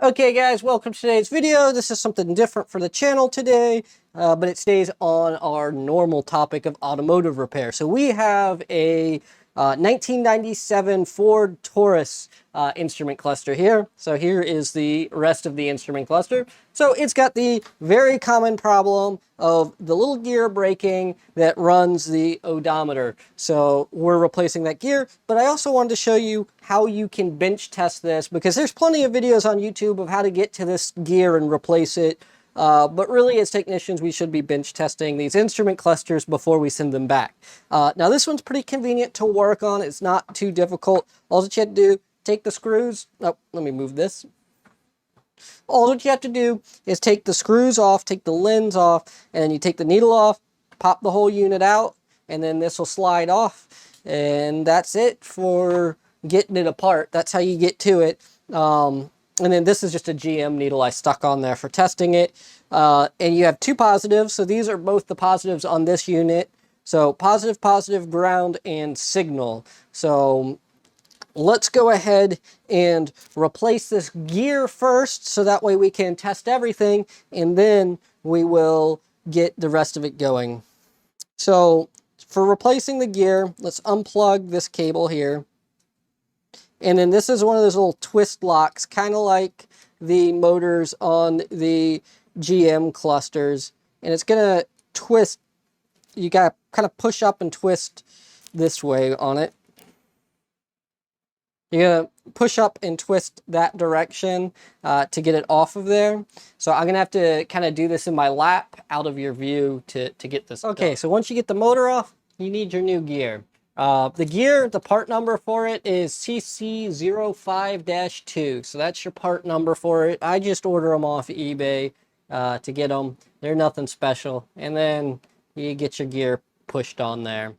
Okay guys, welcome to today's video. This is something different for the channel today, but it stays on our normal topic of automotive repair. So we have a 1997 Ford Taurus instrument cluster here. So here is the rest of the instrument cluster. So it's got the very common problem of the little gear breaking that runs the odometer. So we're replacing that gear, but I also wanted to show you how you can bench test this, because there's plenty of videos on YouTube of how to get to this gear and replace it. But really, as technicians, we should be bench testing these instrument clusters before we send them back. Now, this one's pretty convenient to work on. It's not too difficult. All that you have to do, take the screws. Oh, let me move this. All that you have to do is take the screws off, take the lens off, and then you take the needle off, pop the whole unit out, and then this will slide off. And that's it for getting it apart. That's how you get to it. And then this is just a GM needle I stuck on there for testing it. And you have two positives. So these are both the positives on this unit. So positive, positive, ground, and signal. So let's go ahead and replace this gear first, so that way we can test everything, and then we will get the rest of it going. So for replacing the gear, let's unplug this cable here. And then this is one of those little twist locks, kind of like the motors on the GM clusters. And it's going to twist. You got to kind of push up and twist this way on it. You're going to push up and twist that direction to get it off of there. So I'm going to have to kind of do this in my lap out of your view to get this Okay, done. So once you get the motor off, you need your new gear. The gear, the part number for it is CC05-2. So that's your part number for it. I just order them off eBay to get them. They're nothing special. And then you get your gear pushed on there.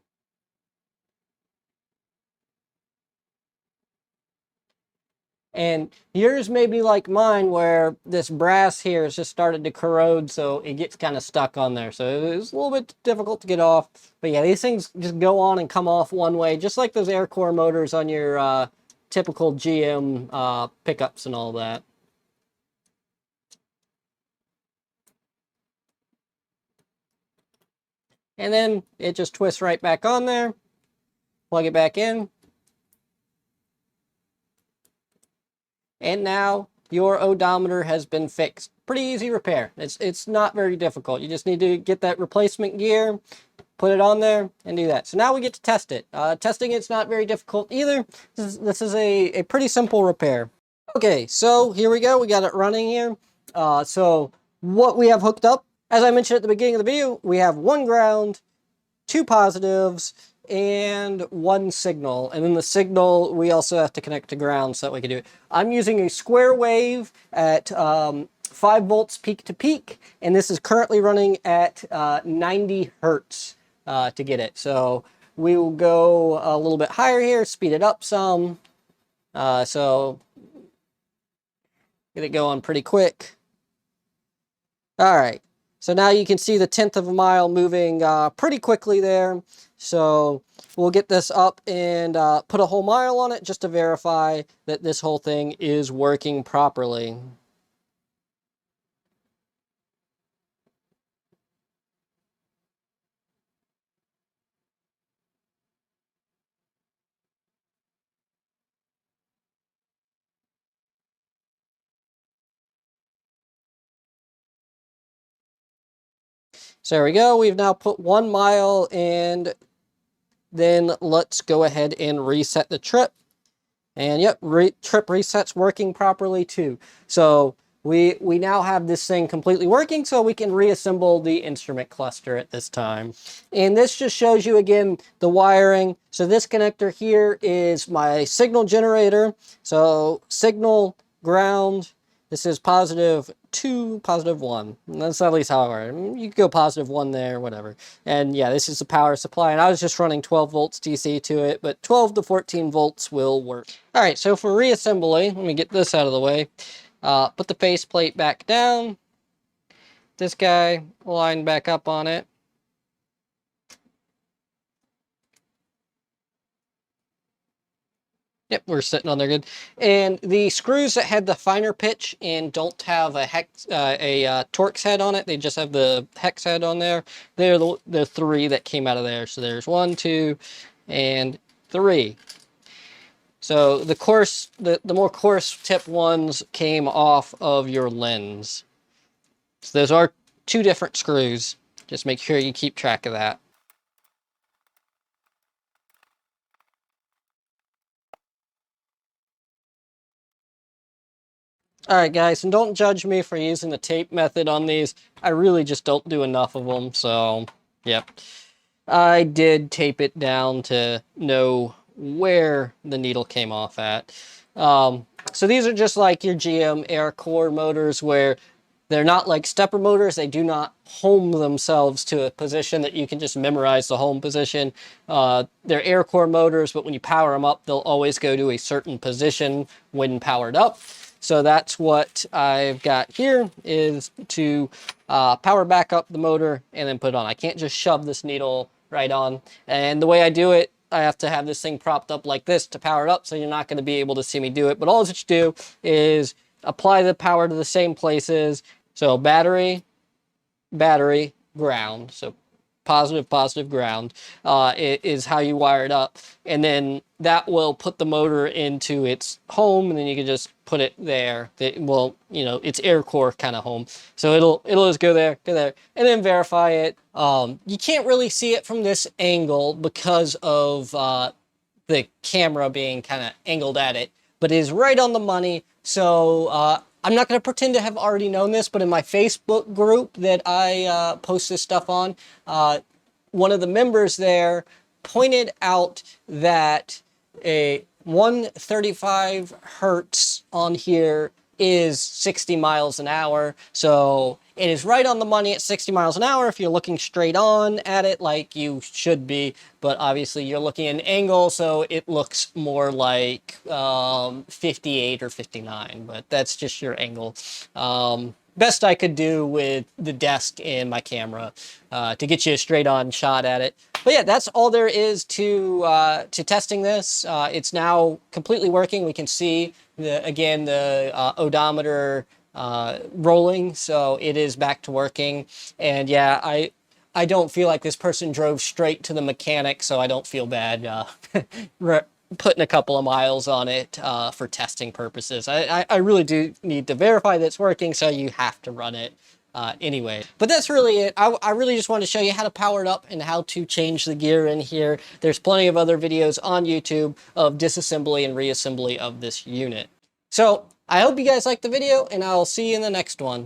And yours may be like mine, where this brass here has just started to corrode, so it gets kind of stuck on there. So it's a little bit difficult to get off. But yeah, these things just go on and come off one way, just like those air core motors on your typical GM pickups and all that. And then it just twists right back on there. Plug it back in. And now your odometer has been fixed. Pretty easy repair. It's not very difficult. You just need to get that replacement gear, put it on there, and do that. So now we get to test it. Testing it's not very difficult either. This is a pretty simple repair. Okay, so here we go. We got it running here. So what we have hooked up, as I mentioned at the beginning of the video, we have one ground, two positives, and one signal. And then the signal we also have to connect to ground so that we can do it. I'm using a square wave at 5 volts peak to peak, and this is currently running at 90 hertz to get it. So we will go a little bit higher here, speed it up some. So get it going pretty quick. All right. So now you can see the 1/10 of a mile moving pretty quickly there. So we'll get this up and put a whole mile on it just to verify that this whole thing is working properly. So there we go. We've now put 1 mile, and then let's go ahead and reset the trip. And yep, trip reset's working properly too. So we now have this thing completely working, so we can reassemble the instrument cluster at this time. And this just shows you again the wiring. So this connector here is my signal generator. So signal, ground. This is +2, +1. And that's at least how I work. You could go +1 there, whatever. And yeah, this is the power supply. And I was just running 12 volts DC to it, but 12 to 14 volts will work. All right, so for reassembly, let me get this out of the way. Put the faceplate back down. This guy lined back up on it. Yep, we're sitting on there good. And the screws that had the finer pitch and don't have a Torx head on it, they just have the hex head on there. They're the three that came out of there. So there's 1, 2, and 3. So the more coarse tip ones came off of your lens. So those are 2 different screws. Just make sure you keep track of that. All right, guys, and don't judge me for using the tape method on these. I really just don't do enough of them, so, yep. I did tape it down to know where the needle came off at. So these are just like your GM air core motors where they're not like stepper motors. They do not home themselves to a position that you can just memorize the home position. They're air core motors, but when you power them up, they'll always go to a certain position when powered up. So that's what I've got here, is to power back up the motor and then put it on. I can't just shove this needle right on. And the way I do it, I have to have this thing propped up like this to power it up, so you're not going to be able to see me do it. But all that you do is apply the power to the same places. So battery, battery, ground. So positive, positive, ground is how you wire it up. And then that will put the motor into its home, and then you can just put it there. Well, you know, it's air core kind of home. So it'll just go there, and then verify it. You can't really see it from this angle because of the camera being kind of angled at it, but it is right on the money. So I'm not going to pretend to have already known this, but in my Facebook group that I post this stuff on, one of the members there pointed out that a 135 hertz on here is 60 miles an hour. So it is right on the money at 60 miles an hour if you're looking straight on at it like you should be. But obviously you're looking at an angle, so it looks more like 58 or 59. But that's just your angle. Best I could do with the desk and my camera to get you a straight on shot at it. But yeah, that's all there is to testing this. It's now completely working. We can see the odometer rolling, so it is back to working. And yeah, I don't feel like this person drove straight to the mechanic, so I don't feel bad putting a couple of miles on it for testing purposes. I really do need to verify that it's working, so you have to run it anyway. But that's really it. I really just wanted to show you how to power it up and how to change the gear in here. There's plenty of other videos on YouTube of disassembly and reassembly of this unit. So I hope you guys liked the video, and I'll see you in the next one.